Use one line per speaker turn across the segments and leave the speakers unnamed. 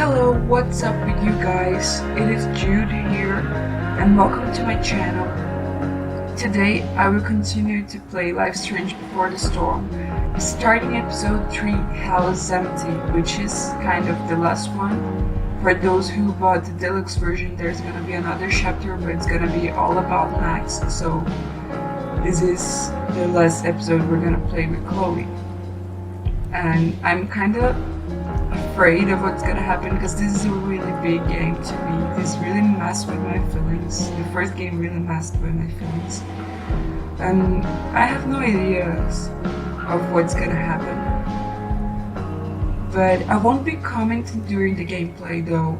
Hello, what's up with you guys? It is Jude here, and welcome to my channel. Today, I will continue to play Life Strange Before the Storm, starting episode 3, Hell is Empty, which is kind of the last one. For those who bought the deluxe version, there's gonna be another chapter, but it's gonna be all about Max, so this is the last episode we're gonna play with Chloe. And I'm kinda afraid of what's gonna happen because this is a really big game to me. This really messed with my feelings. The first game really messed with my feelings. And I have no ideas of what's gonna happen. But I won't be commenting during the gameplay though,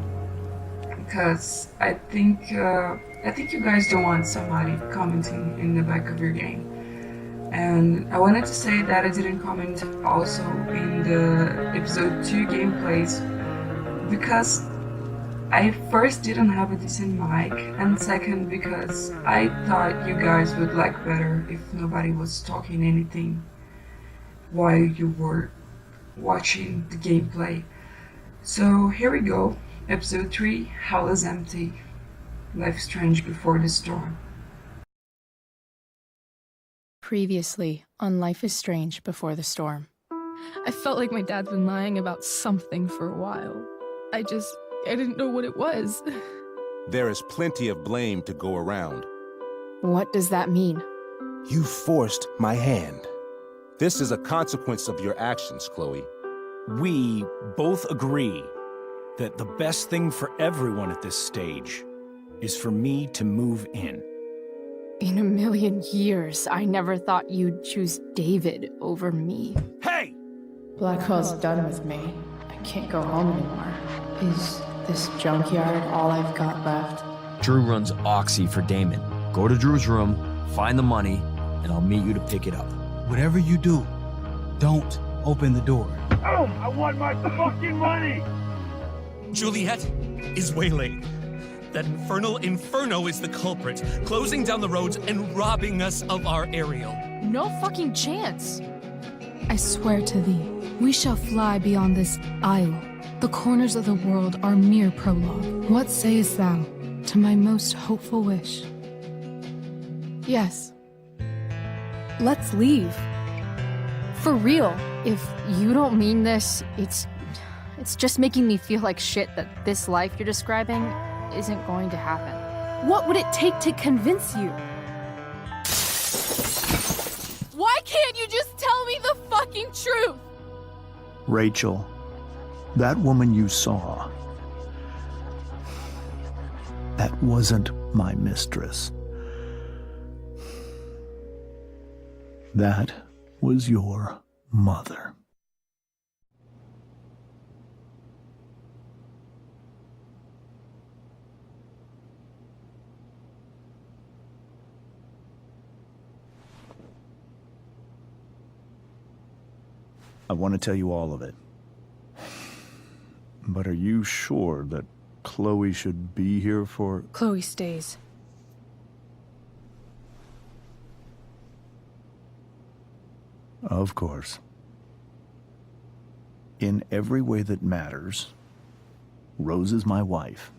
because I think you guys don't want somebody commenting in the back of your game. And I wanted to say that I didn't comment also in the episode 2 gameplays because I first didn't have a decent mic, and second because I thought you guys would like better if nobody was talking anything while you were watching the gameplay. So here we go, episode 3, Hell is Empty, Life Strange Before the Storm.
Previously on Life is Strange Before the Storm.
I felt like my dad's been lying about something for a while. I didn't know what it was.
There is plenty of blame to go around.
What does that mean?
You forced my hand. This is a consequence of your actions, Chloe.
We both agree that the best thing for everyone at this stage is for me to move in.
In a million years, I never thought you'd choose David over me.
Hey!
Blackwell's done with me. I can't go home anymore. Is this junkyard all I've got left?
Drew runs Oxy for Damon. Go to Drew's room, find the money, and I'll meet you to pick it up.
Whatever you do, don't open the door.
Oh, I want my fucking money!
Juliet is waylaid. That infernal Inferno is the culprit, closing down the roads and robbing us of our aerial.
No fucking chance.
I swear to thee, we shall fly beyond this isle. The corners of the world are mere prologue. What sayest thou to my most hopeful wish?
Yes. Let's leave. For real. If you don't mean this, it's just making me feel like shit that this life you're describing isn't going to happen. What would it take to convince you? Why can't you just tell me the fucking truth?
Rachel, that woman you saw, that wasn't my mistress. That was your mother. I want to tell you all of it. But are you sure that Chloe should be here for...
Chloe stays.
Of course. In every way that matters, Rose is my wife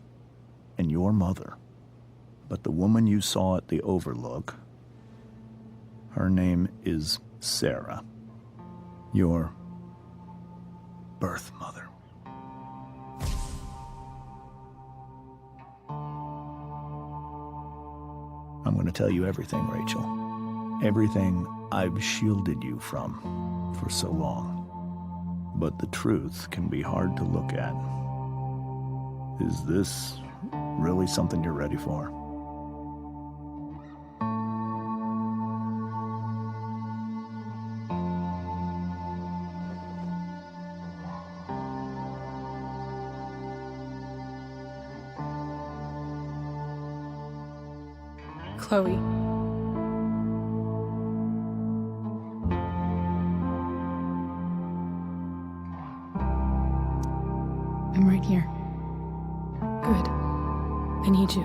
and your mother. But the woman you saw at the Overlook, her name is Sarah. Your birth mother. I'm going to tell you everything, Rachel. Everything I've shielded you from for so long. But the truth can be hard to look at. Is this really something you're ready for?
Chloe. I'm right here. Good. I need you.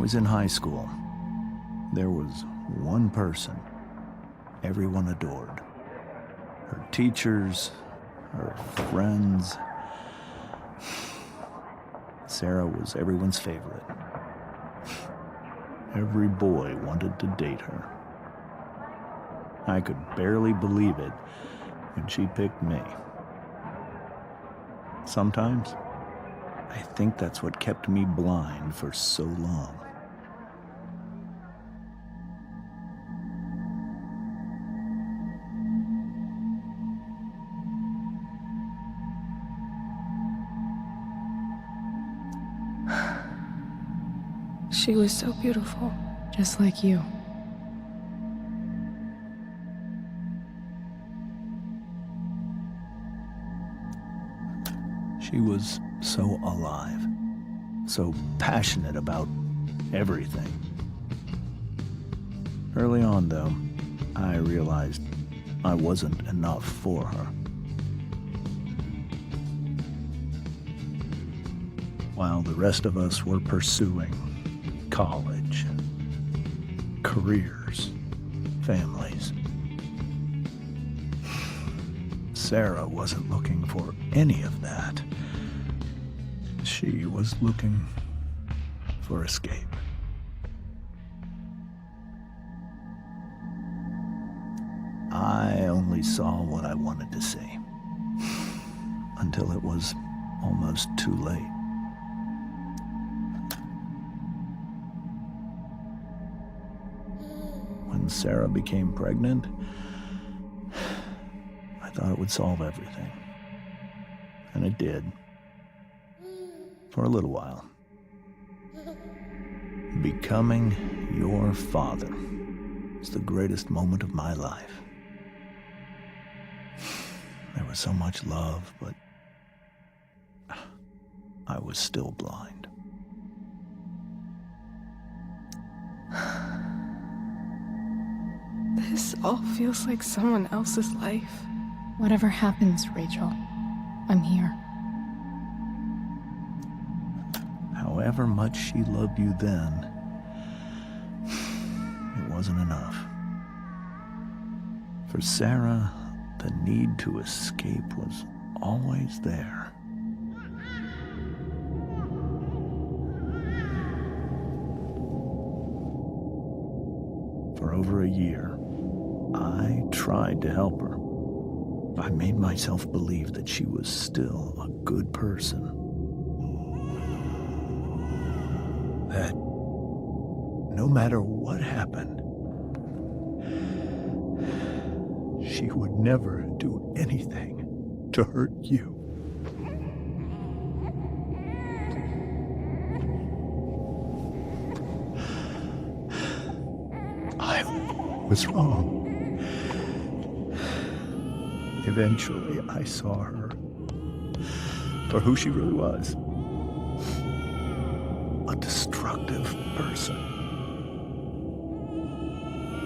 was in high school, there was one person everyone adored. Her teachers, her friends. Sarah was everyone's favorite. Every boy wanted to date her. I could barely believe it when she picked me. Sometimes, I think that's what kept me blind for so long.
She was so beautiful, just like you.
She was so alive, so passionate about everything. Early on, though, I realized I wasn't enough for her. While the rest of us were pursuing college, careers, families, Sarah wasn't looking for any of that. She was looking for escape. I only saw what I wanted to see, until it was almost too late. When Sarah became pregnant, I thought it would solve everything. And it did. For a little while. Becoming your father is the greatest moment of my life. There was so much love, but I was still blind.
This all feels like someone else's life.
Whatever happens, Rachel, I'm here.
However much she loved you then, it wasn't enough. For Sarah, the need to escape was always there. For over a year, I tried to help her. I made myself believe that she was still a good person. That no matter what happened, she would never do anything to hurt you. I was wrong. Eventually, I saw her for who she really was. A destructive person.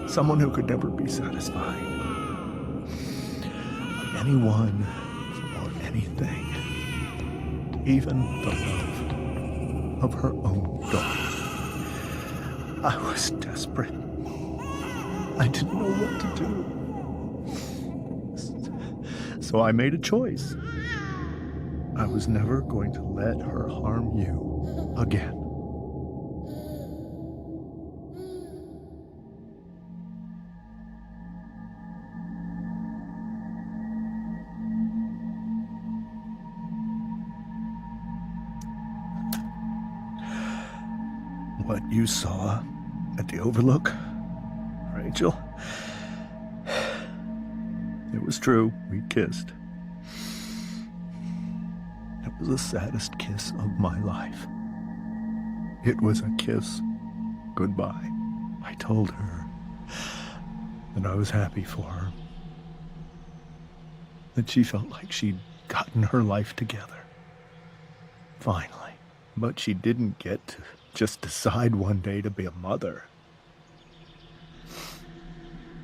Someone who could never be satisfied. By anyone or anything. Even the love of her own daughter. I was desperate. I didn't know what to do. So I made a choice. I was never going to let her harm you again. What you saw at the Overlook, Rachel, it was true. We kissed. It was the saddest kiss of my life. It was a kiss goodbye. I told her that I was happy for her. That she felt like she'd gotten her life together. Finally. But she didn't get to just decide one day to be a mother.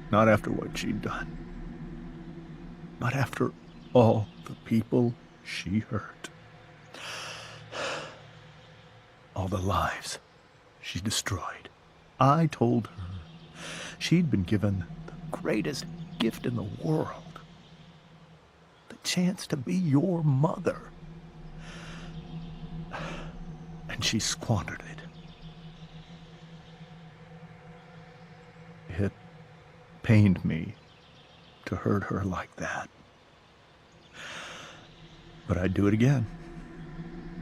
Not after what she'd done. Not after all the people she hurt. All the lives she destroyed. I told her she'd been given the greatest gift in the world. The chance to be your mother. And she squandered it. It pained me to hurt her like that. But I'd do it again,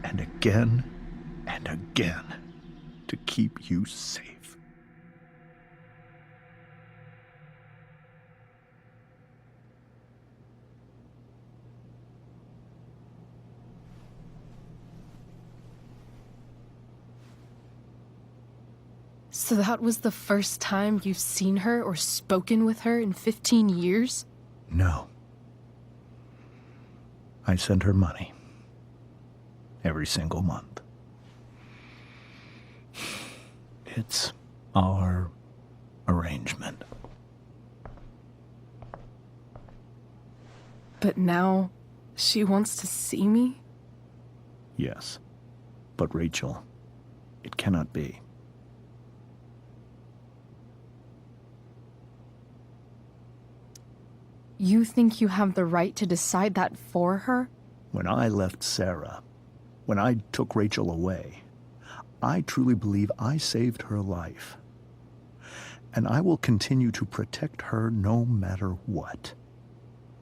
and again, and again, to keep you safe.
So that was the first time you've seen her or spoken with her in 15 years?
No. I sent her money. Every single month. It's our arrangement.
But now she wants to see me?
Yes. But Rachel, it cannot be.
You think you have the right to decide that for her?
When I left Sarah, when I took Rachel away, I truly believe I saved her life. And I will continue to protect her no matter what.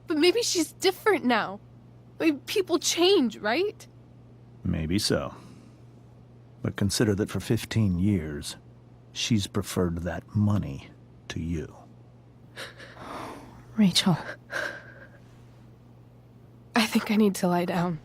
But maybe she's different now. People change, right?
Maybe so. But consider that for 15 years, she's preferred that money to you.
Rachel. I think I need to lie down.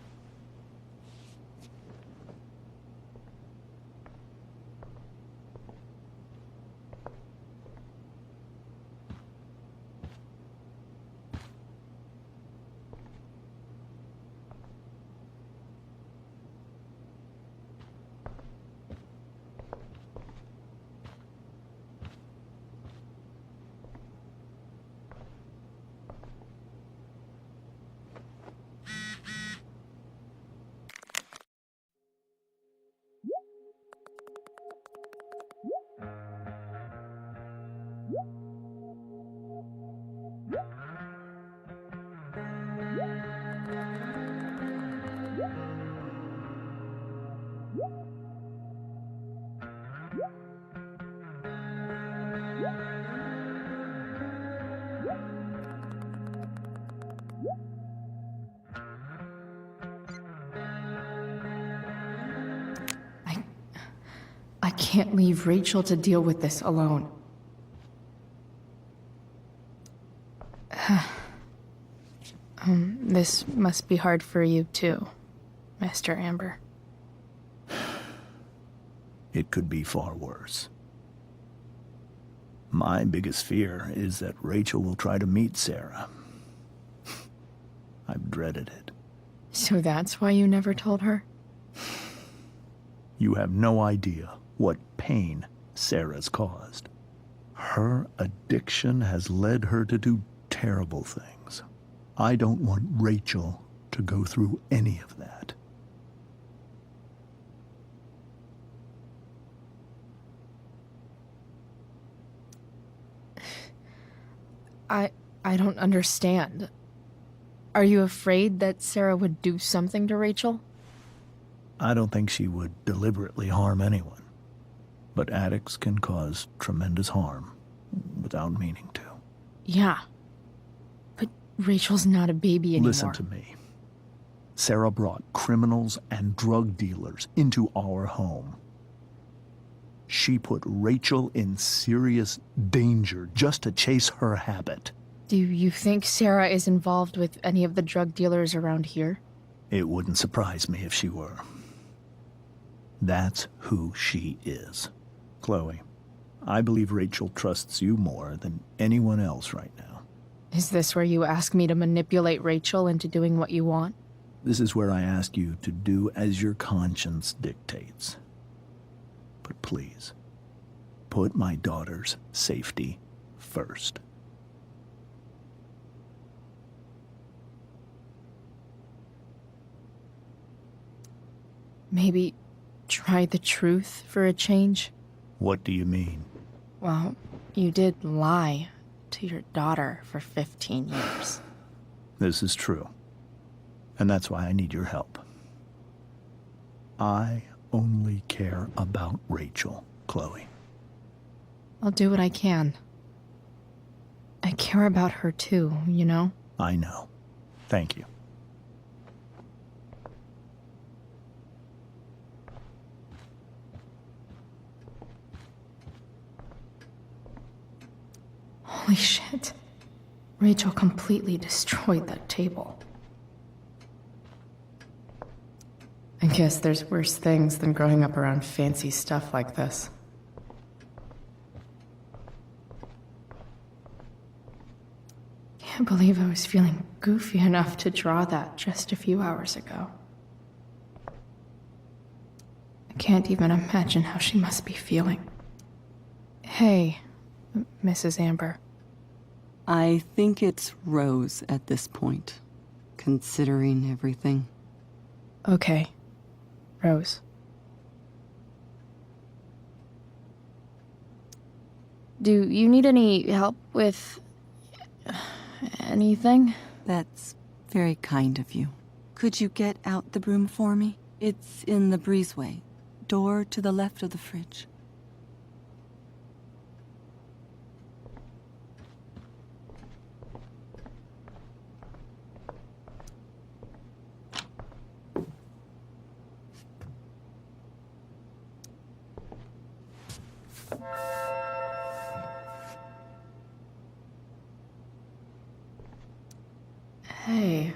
I can't leave Rachel to deal with this alone. This must be hard for you too, Master Amber.
It could be far worse. My biggest fear is that Rachel will try to meet Sarah. I've dreaded it.
So that's why you never told her?
You have no idea what pain Sarah's caused. Her addiction has led her to do terrible things. I don't want Rachel to go through any of that.
I don't understand. Are you afraid that Sarah would do something to Rachel?
I don't think she would deliberately harm anyone. But addicts can cause tremendous harm without meaning to.
Yeah. But Rachel's not a baby anymore.
Listen to me. Sarah brought criminals and drug dealers into our home. She put Rachel in serious danger just to chase her habit.
Do you think Sarah is involved with any of the drug dealers around here?
It wouldn't surprise me if she were. That's who she is. Chloe, I believe Rachel trusts you more than anyone else right now.
Is this where you ask me to manipulate Rachel into doing what you want?
This is where I ask you to do as your conscience dictates. But please, put my daughter's safety first.
Maybe try the truth for a change?
What do you mean?
Well, you did lie to your daughter for 15 years.
This is true. And that's why I need your help. I only care about Rachel, Chloe.
I'll do what I can. I care about her too, you know?
I know. Thank you.
Holy shit. Rachel completely destroyed that table. I guess there's worse things than growing up around fancy stuff like this. Can't believe I was feeling goofy enough to draw that just a few hours ago. I can't even imagine how she must be feeling. Hey, Mrs. Amber.
I think it's Rose at this point, considering everything.
Okay, Rose. Do you need any help with anything?
That's very kind of you. Could you get out the broom for me? It's in the breezeway, door to the left of the fridge.
Hey,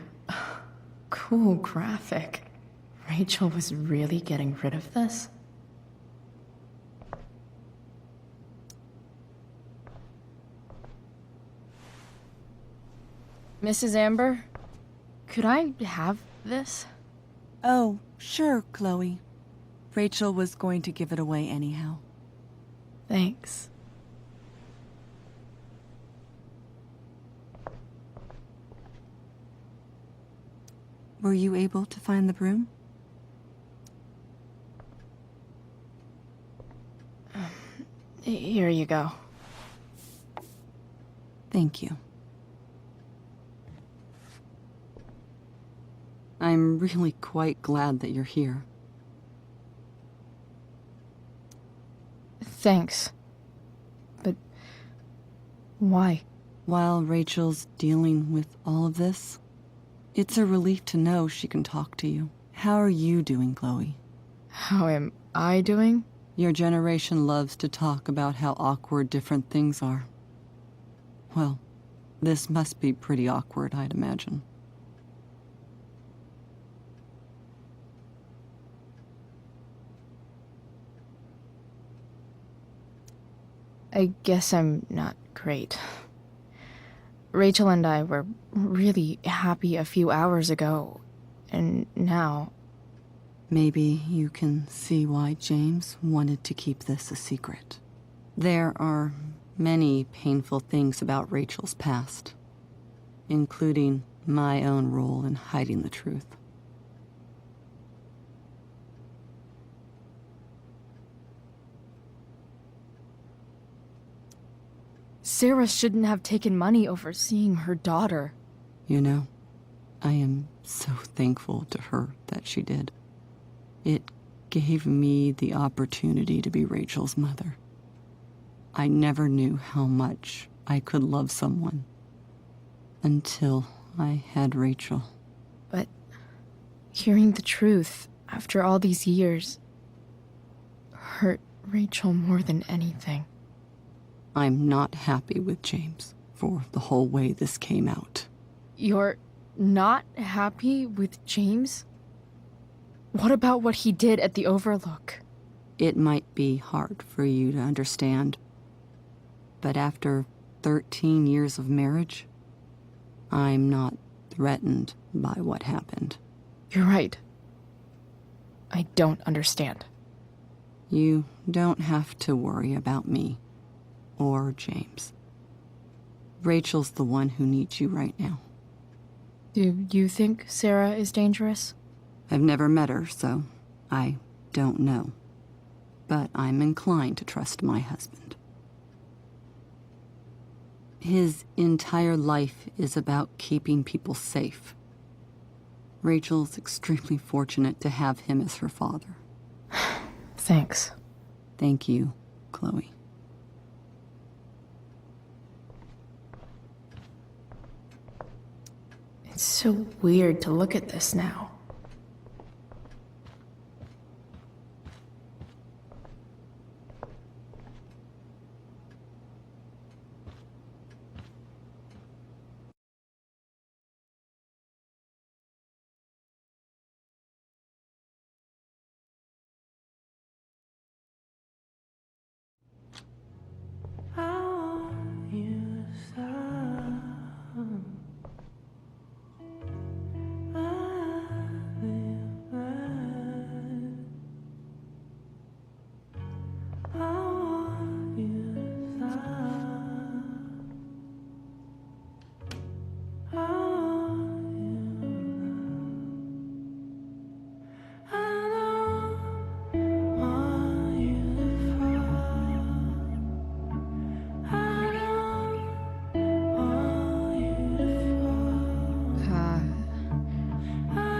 cool graphic. Rachel was really getting rid of this? Mrs. Amber, could I have this?
Oh, sure, Chloe. Rachel was going to give it away anyhow.
Thanks.
Were you able to find the broom?
Here you go.
Thank you. I'm really quite glad that you're here.
Thanks. But why?
While Rachel's dealing with all of this, it's a relief to know she can talk to you. How are you doing, Chloe?
How am I doing?
Your generation loves to talk about how awkward different things are. Well, this must be pretty awkward, I'd imagine.
I guess I'm not great. Rachel and I were really happy a few hours ago, and now...
Maybe you can see why James wanted to keep this a secret. There are many painful things about Rachel's past, including my own role in hiding the truth.
Sarah shouldn't have taken money over seeing her daughter.
You know, I am so thankful to her that she did. It gave me the opportunity to be Rachel's mother. I never knew how much I could love someone until I had Rachel.
But hearing the truth after all these years hurt Rachel more than anything.
I'm not happy with James for the whole way this came out.
You're not happy with James? What about what he did at the Overlook?
It might be hard for you to understand, but after 13 years of marriage, I'm not threatened by what happened.
You're right. I don't understand.
You don't have to worry about me or James. Rachel's the one who needs you right now.
Do you think Sarah is dangerous?
I've never met her, so I don't know. but I'm inclined to trust my husband. His entire life is about keeping people safe. Rachel's extremely fortunate to have him as her father.
Thanks.
Thank you, Chloe.
It's so weird to look at this now.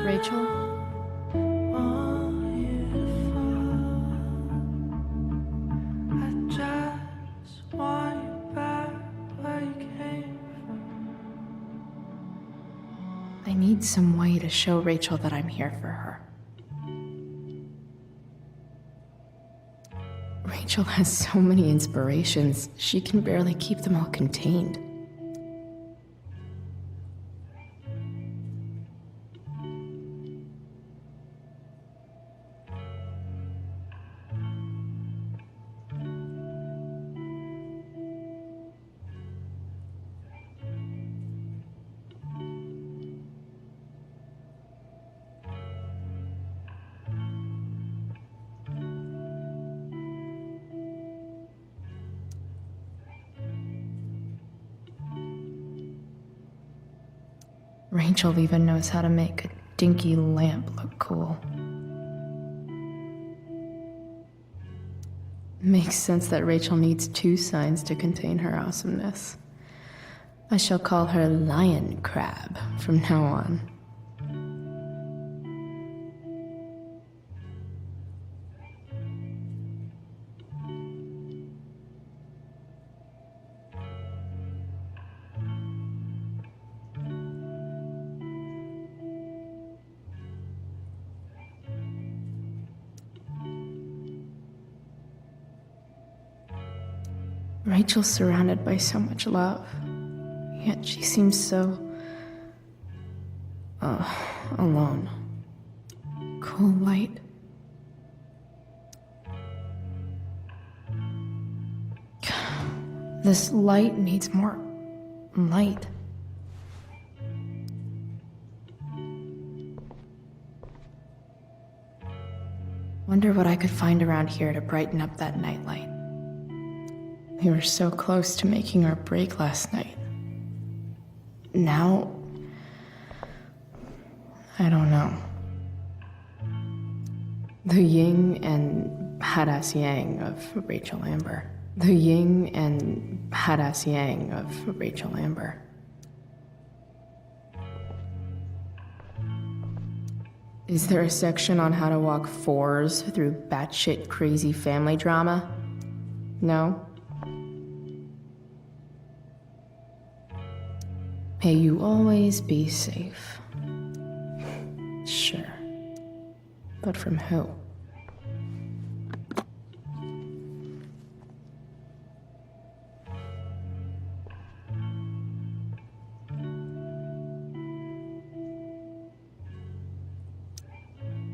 Rachel? I need some way to show Rachel that I'm here for her. Rachel has so many inspirations, she can barely keep them all contained. Rachel even knows how to make a dinky lamp look cool. Makes sense that Rachel needs 2 signs to contain her awesomeness. I shall call her Lion Crab from now on. Rachel's surrounded by so much love, yet she seems so... alone. Cool light. This light needs more light. Wonder what I could find around here to brighten up that nightlight. We were so close to making our break last night. Now, I don't know. The yin and badass yang of Rachel Amber. The yin and badass yang of Rachel Amber. Is there a section on how to walk 4s through batshit crazy family drama? No? May you always be safe. Sure. But from who?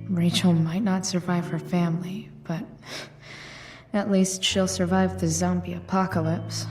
Rachel might not survive her family, but at least she'll survive the zombie apocalypse.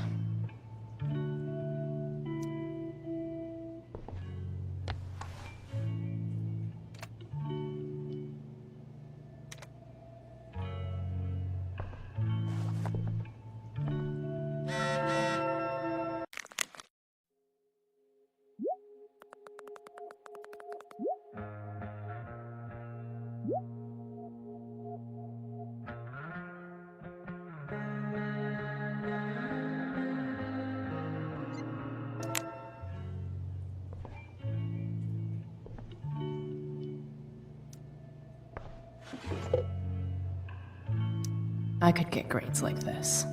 I could get grades like this.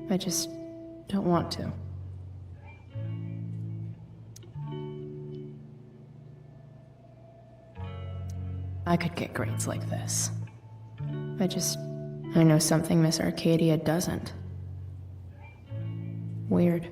I just don't want to. I could get grades like this. I know something Miss Arcadia doesn't. Weird.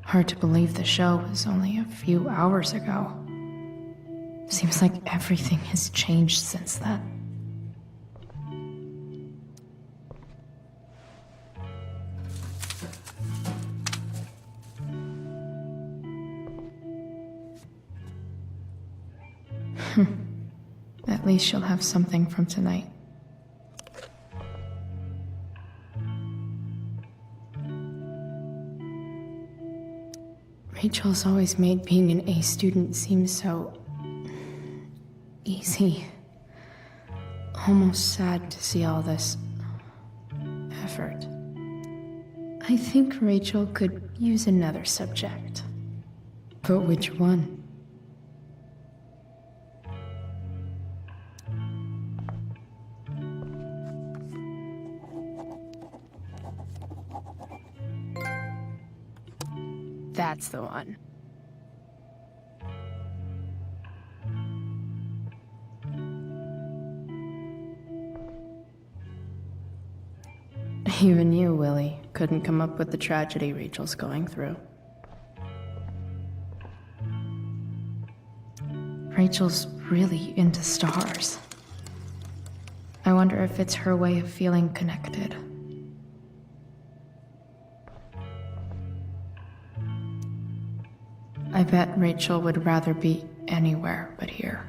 Hard to believe the show was only a few hours ago. Seems like everything has changed since then. At least she'll have something from tonight. Rachel's always made being an A student seem so easy. Almost sad to see all this effort. I think Rachel could use another subject. But which one? That's the one. Even you, Willie, couldn't come up with the tragedy Rachel's going through. Rachel's really into stars. I wonder if it's her way of feeling connected. I bet Rachel would rather be anywhere but here.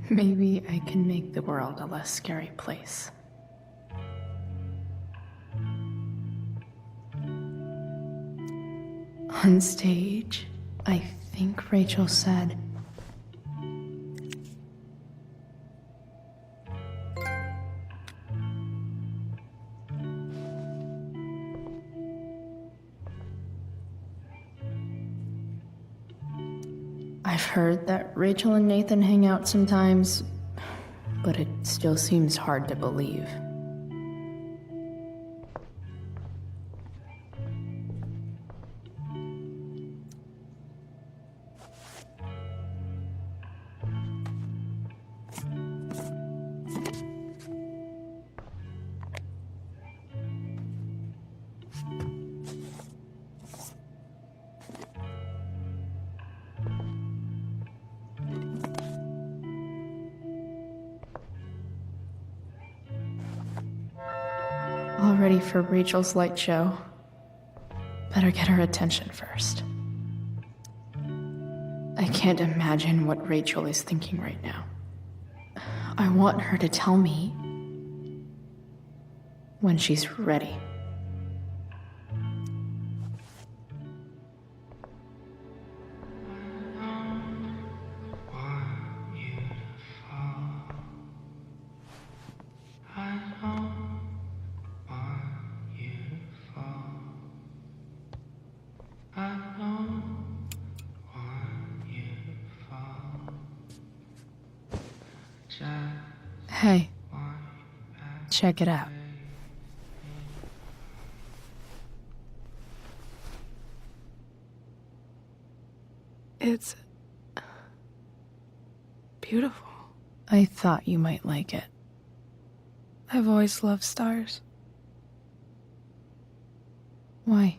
Maybe I can make the world a less scary place. On stage, I think Rachel said, I've heard that Rachel and Nathan hang out sometimes, but it still seems hard to believe. All ready for Rachel's light show. Better get her attention first. I can't imagine what Rachel is thinking right now. I want her to tell me when she's ready. Hey, check it out.
It's beautiful.
I thought you might like it.
I've always loved stars.
Why?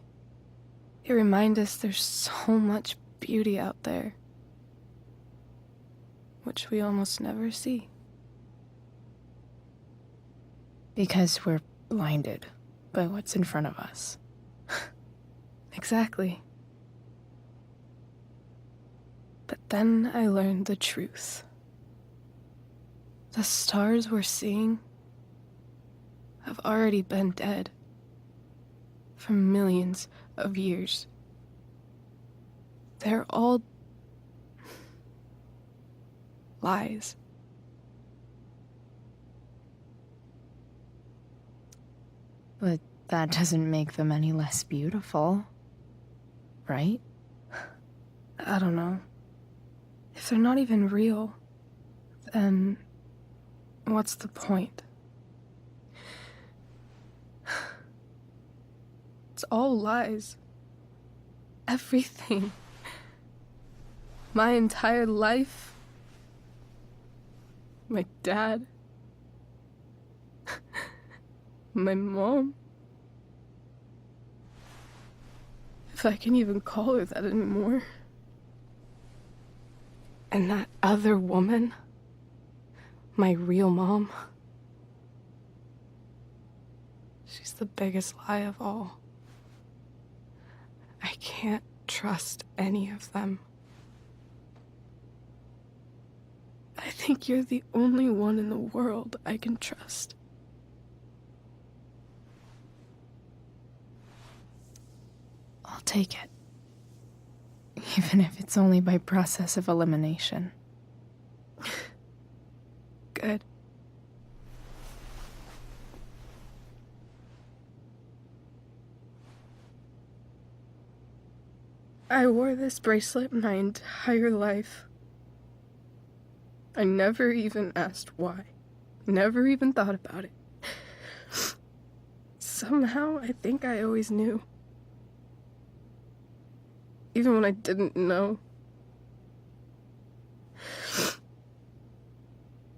They remind us there's so much beauty out there, which we almost never see.
Because we're blinded by what's in front of us.
Exactly. But then I learned the truth. The stars we're seeing have already been dead for millions of years. They're all lies.
But that doesn't make them any less beautiful, right?
I don't know. If they're not even real, then what's the point? It's all lies. Everything. My entire life. My dad. My mom. If I can even call her that anymore. And that other woman. My real mom. She's the biggest lie of all. I can't trust any of them. I think you're the only one in the world I can trust.
I'll take it. Even if it's only by process of elimination.
Good. I wore this bracelet my entire life. I never even asked why. Never even thought about it. Somehow, I think I always knew. Even when I didn't know.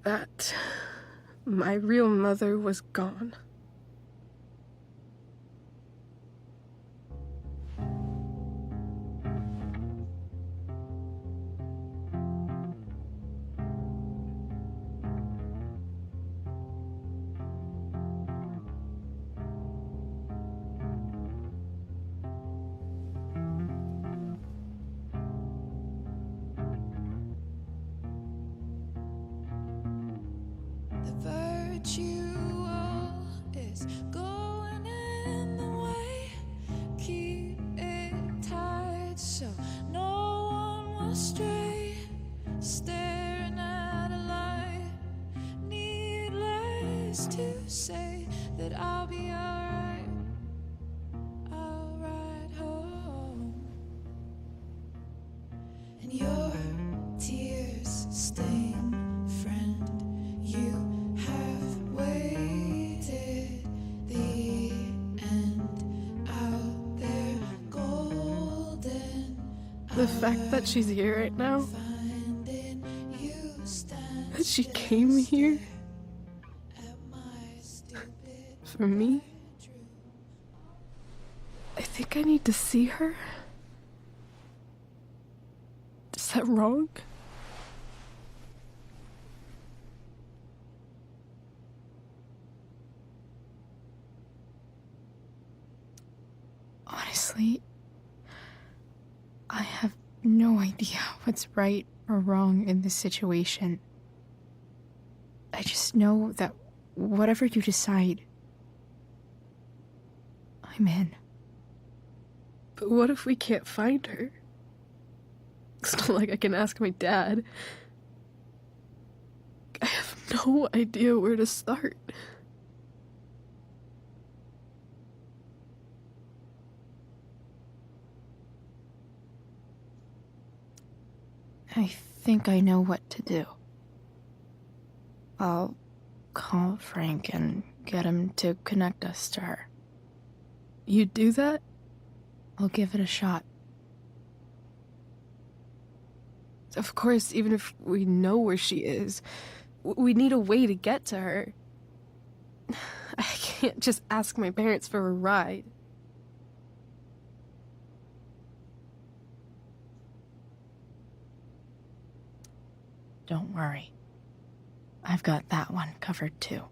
That my real mother was gone.
Is going in the way. Keep it tight so no one will stray. Staring at a light. Needless to say that I'll be alright. I'll ride home. And your tears stain, friend. You have waited the end out there, golden.
The fact that she's here right now, that she came here for me, I think I need to see her. Is that wrong?
Honestly, I have no idea what's right or wrong in this situation. I just know that whatever you decide, I'm in.
But what if we can't find her? It's not like I can ask my dad. I have no idea where to start.
I think I know what to do. I'll call Frank and get him to connect us to her.
You do that?
I'll give it a shot.
Of course, even if we know where she is, we need a way to get to her. I can't just ask my parents for a ride.
Don't worry. I've got that one covered too.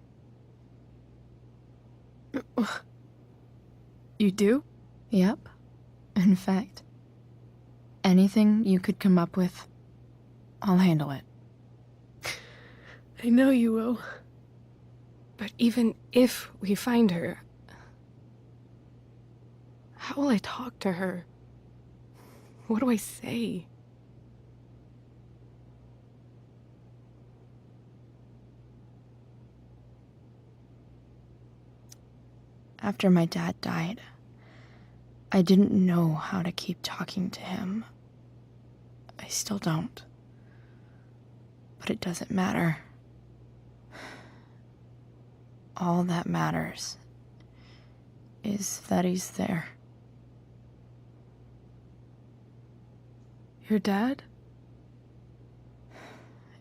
You do?
Yep. In fact, anything you could come up with, I'll handle it.
I know you will. But even if we find her, how will I talk to her? What do I say? After my dad died, I didn't know how to keep talking to him. I still don't. But it doesn't matter. All that matters is that he's there.
Your dad?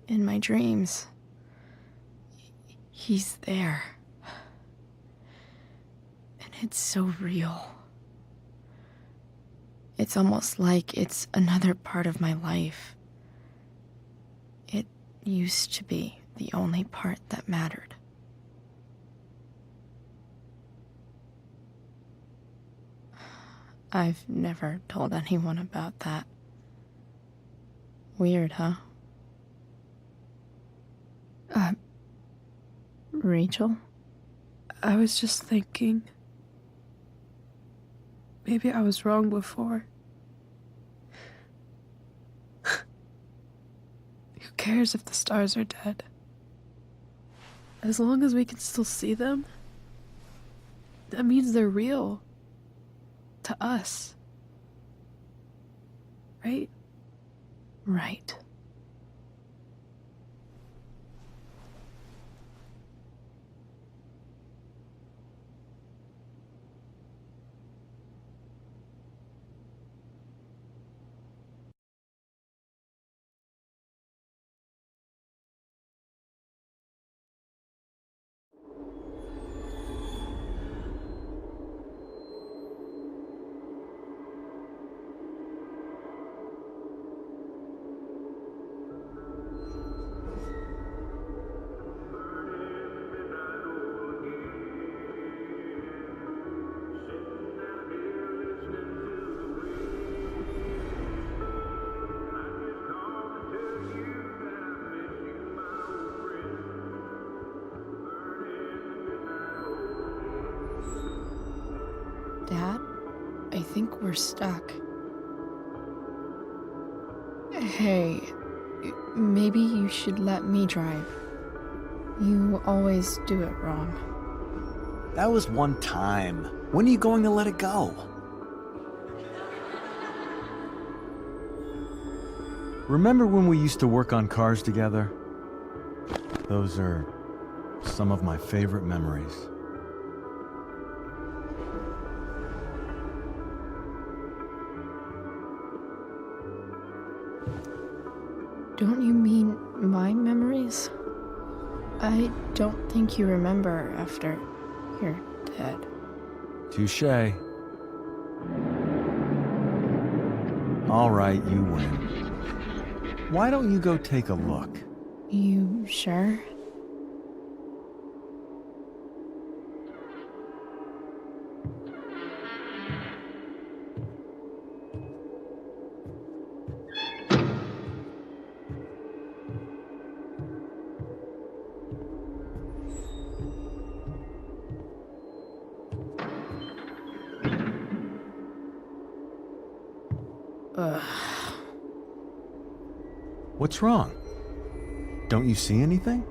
In my dreams, he's there. And it's so real. It's almost like it's another part of my life. It used to be the only part that mattered. I've never told anyone about that. Weird, huh? Rachel?
I was just thinking. Maybe I was wrong before. Who cares if the stars are dead? As long as we can still see them, that means they're real. To us. Right?
Right. Dad, I think we're stuck. Hey, maybe you should let me drive. You always do it wrong.
That was one time. When are you going to let it go?
Remember when we used to work on cars together? Those are some of my favorite memories.
Don't you mean my memories? I don't think you remember after you're dead.
Touché. All right, you win. Why don't you go take a look?
You sure?
What's wrong? Don't you see anything?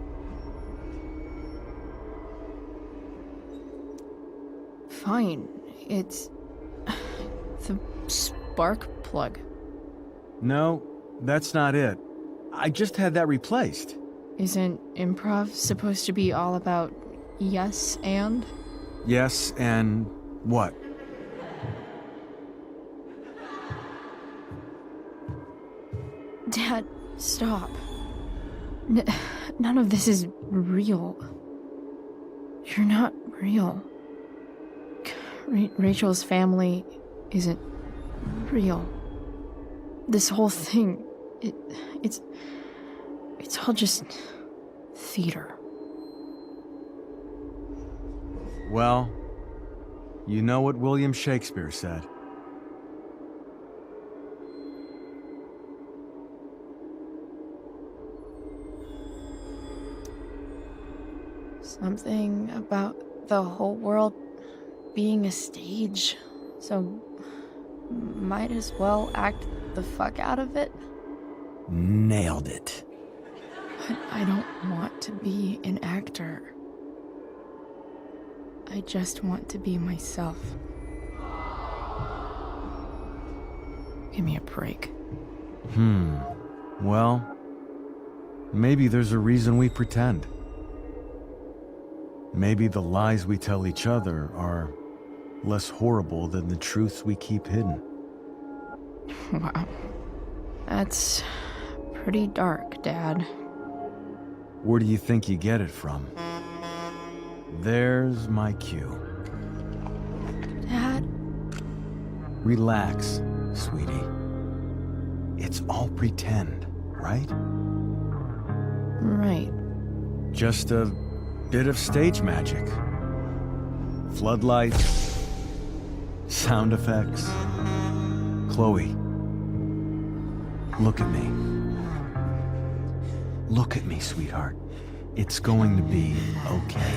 Fine. It's the spark plug.
No, that's not it. I just had that replaced.
Isn't improv supposed to be all about yes and?
Yes, and what?
Dad, stop. None of this is real. You're not real. Rachel's family isn't real. This whole thing, it's all just theater.
Well, you know what William Shakespeare said.
Something about the whole world being a stage, so might as well act the fuck out of it.
Nailed it.
But I don't want to be an actor.
I just want to be myself. Give me a break.
Well, maybe there's a reason we pretend. Maybe the lies we tell each other are less horrible than the truths we keep hidden.
Wow. That's pretty dark, Dad.
Where do you think you get it from? There's my cue.
Dad?
Relax, sweetie. It's all pretend, right?
Right.
Just a bit of stage magic. Floodlights, sound effects. Chloe, look at me. Look at me, sweetheart. It's going to be okay.